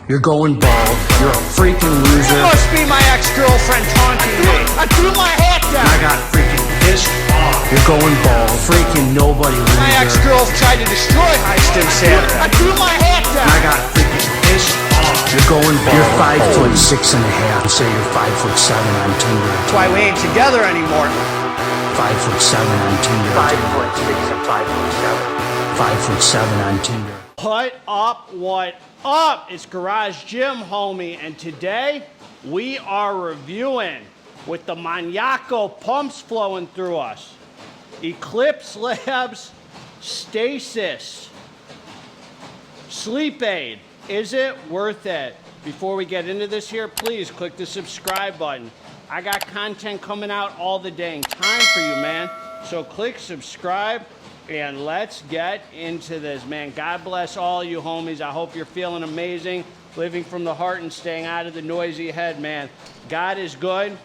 You're going bald. You're a freaking loser. You must be my ex-girlfriend taunting me. I threw my hat down. I got freaking pissed off. You're going bald. Freaking nobody loser. My ex-girl tried to destroy my stem cell. I threw my hat down. I got freaking pissed off. You're going bald. You're 5'6.5". Say you're 5'7" on Tinder. That's why we ain't together anymore. 5'7" on Tinder. 5'6" and 5'7". 5'7" on Tinder. What up, what up? It's Garage Gym, homie, and today we are reviewing with the maniaco pumps flowing through us. Eclipse Labz Stasis Sleep Aid. Is it worth it? Before we get into this here, please click the subscribe button. I got content coming out all the dang time for you, man. So click subscribe. And let's get into this, man. God bless all you homies. I hope you're feeling amazing, living from the heart and staying out of the noisy head, man. God is good.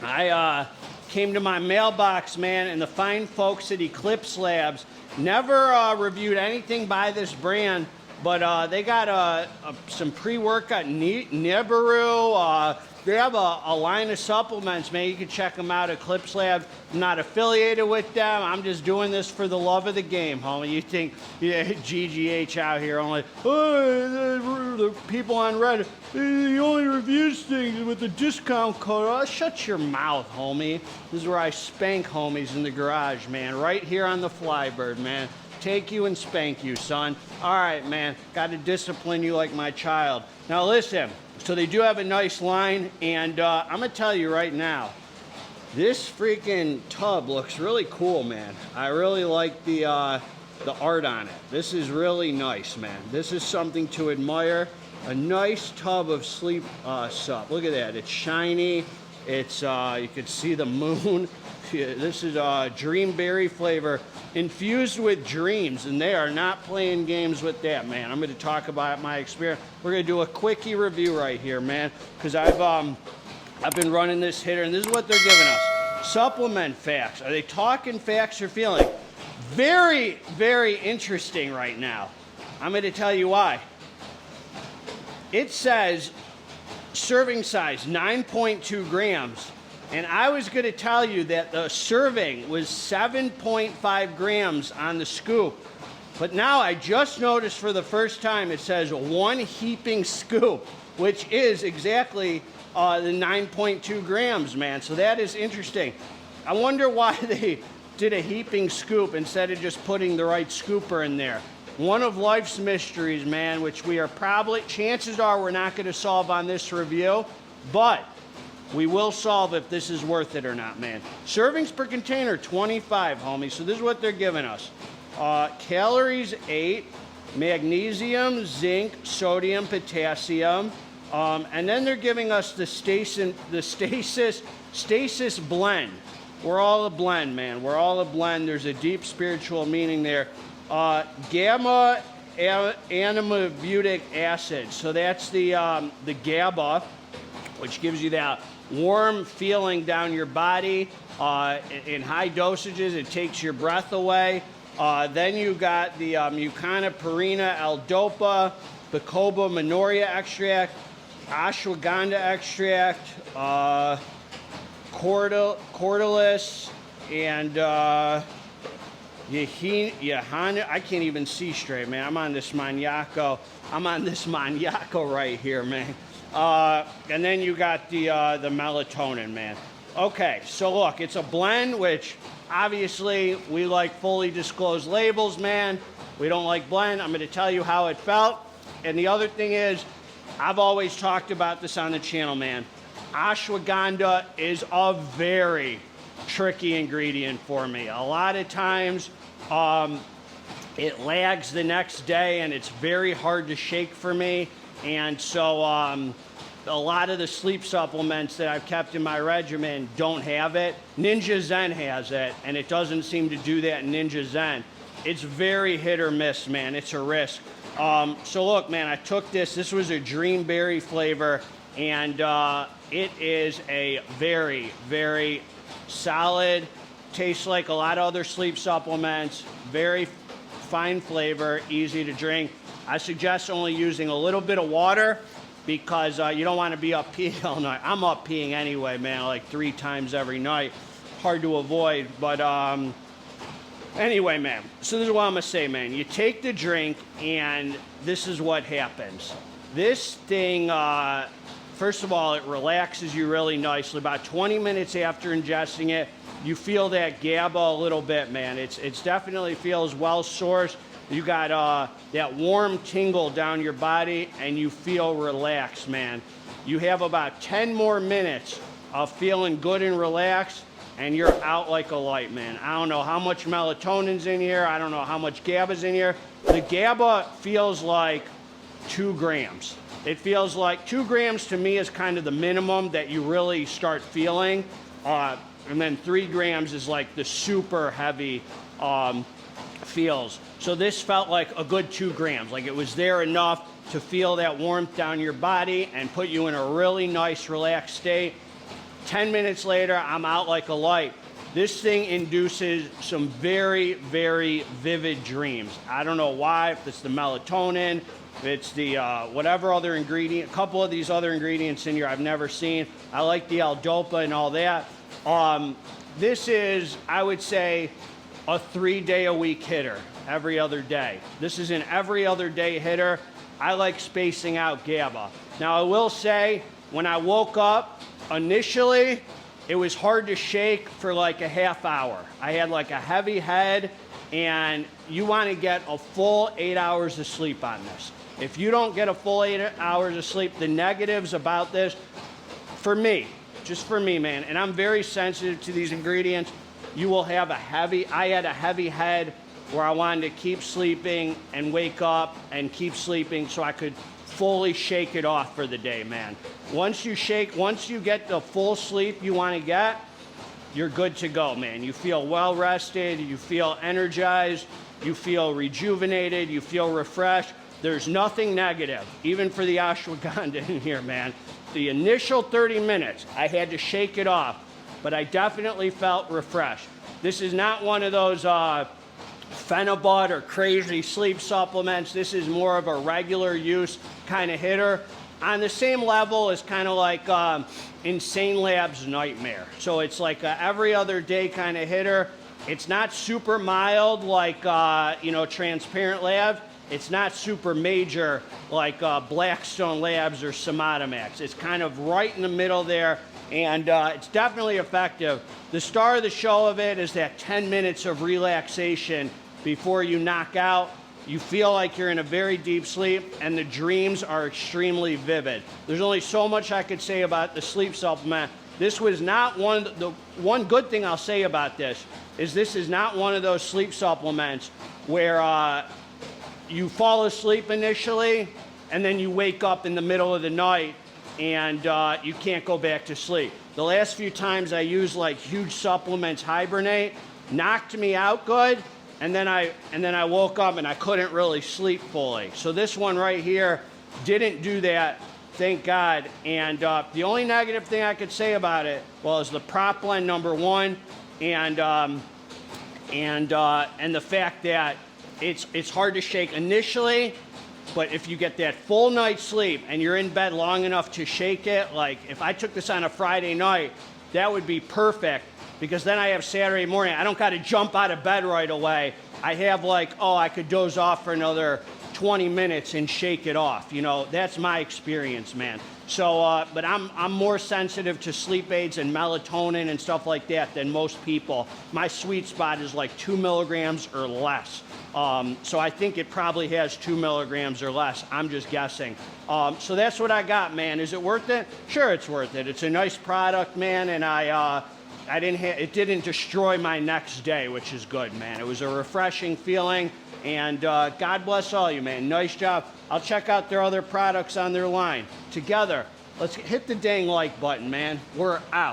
I came to my mailbox, man, and the fine folks at Eclipse Labz never reviewed anything by this brand, but they got some pre-workout Nibiru. They have a line of supplements, man. You can check them out at Eclipse Labz. I'm not affiliated with them. I'm just doing this for the love of the game, homie. You think GGH out here only, oh, the people on Reddit, he only reviews things with the discount code. Oh, shut your mouth, homie. This is where I spank homies in the garage, man. Right here on the Flybird, man. Take you and spank you, son. All right, man. Got to discipline you like my child. Now, listen. So they do have a nice line, and I'm going to tell you right now, this freaking tub looks really cool, man. I really like the art on it. This is really nice, man. This is something to admire. A nice tub of sleep sup. Look at that. It's shiny. It's you can see the moon. This is dreamberry flavor infused with dreams, and they are not playing games with that, man. I'm going to talk about my experience. We're going to do a quickie review right here, man, because I've been running this hitter, and this is what they're giving us. Supplement facts. Are they talking facts or feeling? Very, very interesting right now. I'm going to tell you why. It says serving size 9.2 grams. And I was going to tell you that the serving was 7.5 grams on the scoop. But now I just noticed for the first time it says one heaping scoop, which is exactly the 9.2 grams, man. So that is interesting. I wonder why they did a heaping scoop instead of just putting the right scooper in there. One of life's mysteries, man, which we are probably, chances are we're not going to solve on this review, but we will solve if this is worth it or not, man. Servings per container, 25, homie. So this is what they're giving us. Calories, 8. Magnesium, zinc, sodium, potassium. And then they're giving us the Stasis blend. We're all a blend, man. We're all a blend. There's a deep spiritual meaning there. Gamma animabutyric acid. So that's the GABA, which gives you that warm feeling down your body. In high dosages, it takes your breath away. Then you got the Mucuna L-Dopa, Bacopa Minoria extract, ashwagandha extract, cordylis, and Yahana. I can't even see straight, man. I'm on this maniaco right here, man. And then you got the melatonin, man. Okay, so look, it's a blend, which obviously we like fully disclosed labels, man. We don't like blend. I'm going to tell you how it felt. And the other thing is, I've always talked about this on the channel, man. Ashwagandha is a very tricky ingredient for me. A lot of times, it lags the next day, and it's very hard to shake for me. And so a lot of the sleep supplements that I've kept in my regimen don't have it. Ninja Zen has it, and it doesn't seem to do that in Ninja Zen. It's very hit or miss, man. It's a risk. So look, man, I took this. This was a dreamberry flavor, and it is a very, very solid, tastes like a lot of other sleep supplements, very fine flavor, easy to drink. I suggest only using a little bit of water because you don't want to be up peeing all night. I'm up peeing anyway, man, like 3 times every night. Hard to avoid, but anyway, man. So this is what I'm gonna say, man. You take the drink, and this is what happens. This thing, first of all, it relaxes you really nicely. About 20 minutes after ingesting it, you feel that GABA a little bit, man. It's definitely feels well sourced. You got that warm tingle down your body, and you feel relaxed, man. You have about 10 more minutes of feeling good and relaxed, and you're out like a light, man. I don't know how much melatonin's in here. I don't know how much GABA's in here. The GABA feels like 2 grams. It feels like 2 grams to me is kind of the minimum that you really start feeling. And then 3 grams is like the super heavy feels. So this felt like a good 2 grams. Like it was there enough to feel that warmth down your body and put you in a really nice, relaxed state. 10 minutes later, I'm out like a light. This thing induces some very, very vivid dreams. I don't know why, if it's the melatonin, if it's the whatever other ingredient, a couple of these other ingredients in here I've never seen. I like the L-Dopa and all that. This is, I would say, a 3-day-a-week hitter, every other day. This is an every other day hitter. I like spacing out GABA. Now, I will say, when I woke up, initially, it was hard to shake for like a half hour. I had like a heavy head, and you want to get a full 8 hours of sleep on this. If you don't get a full 8 hours of sleep, the negatives about this, for me, just for me, man, and I'm very sensitive to these ingredients, you will have a heavy, I had a heavy head where I wanted to keep sleeping and wake up and keep sleeping so I could fully shake it off for the day, man. Once you get the full sleep you want to get, you're good to go, man. You feel well rested, you feel energized, you feel rejuvenated, you feel refreshed. There's nothing negative, even for the ashwagandha in here, man. The initial 30 minutes, I had to shake it off, but I definitely felt refreshed. This is not one of those Phenibut or crazy sleep supplements. This is more of a regular use kind of hitter. On the same level as kind of like Insane Labz Nightmare. So it's like a every other day kind of hitter. It's not super mild like Transparent Labs. It's not super major like Blackstone Labs or Somatomax. It's kind of right in the middle there, and it's definitely effective. The star of the show of it is that 10 minutes of relaxation before you knock out. You feel like you're in a very deep sleep, and the dreams are extremely vivid. There's only so much I could say about the sleep supplement. This was not the one good thing I'll say about this is not one of those sleep supplements where you fall asleep initially and then you wake up in the middle of the night and you can't go back to sleep. The last few times I used like huge supplements, Hibernate, knocked me out good, and then I woke up and I couldn't really sleep fully. So this one right here didn't do that, thank God. And the only negative thing I could say about it, well, is the prop blend number 1, and the fact that it's hard to shake initially, but if you get that full night's sleep and you're in bed long enough to shake it, like if I took this on a Friday night, that would be perfect, because then I have Saturday morning. I don't got to jump out of bed right away. I have like, I could doze off for another 20 minutes and shake it off. You know, that's my experience, man. So, but I'm more sensitive to sleep aids and melatonin and stuff like that than most people. My sweet spot is like 2 milligrams or less. So I think it probably has 2 milligrams or less. I'm just guessing. So that's what I got, man. Is it worth it? Sure, it's worth it. It's a nice product, man, and it didn't destroy my next day, which is good, man. It was a refreshing feeling, and God bless all you, man. Nice job. I'll check out their other products on their line. Together, let's hit the dang like button, man. We're out.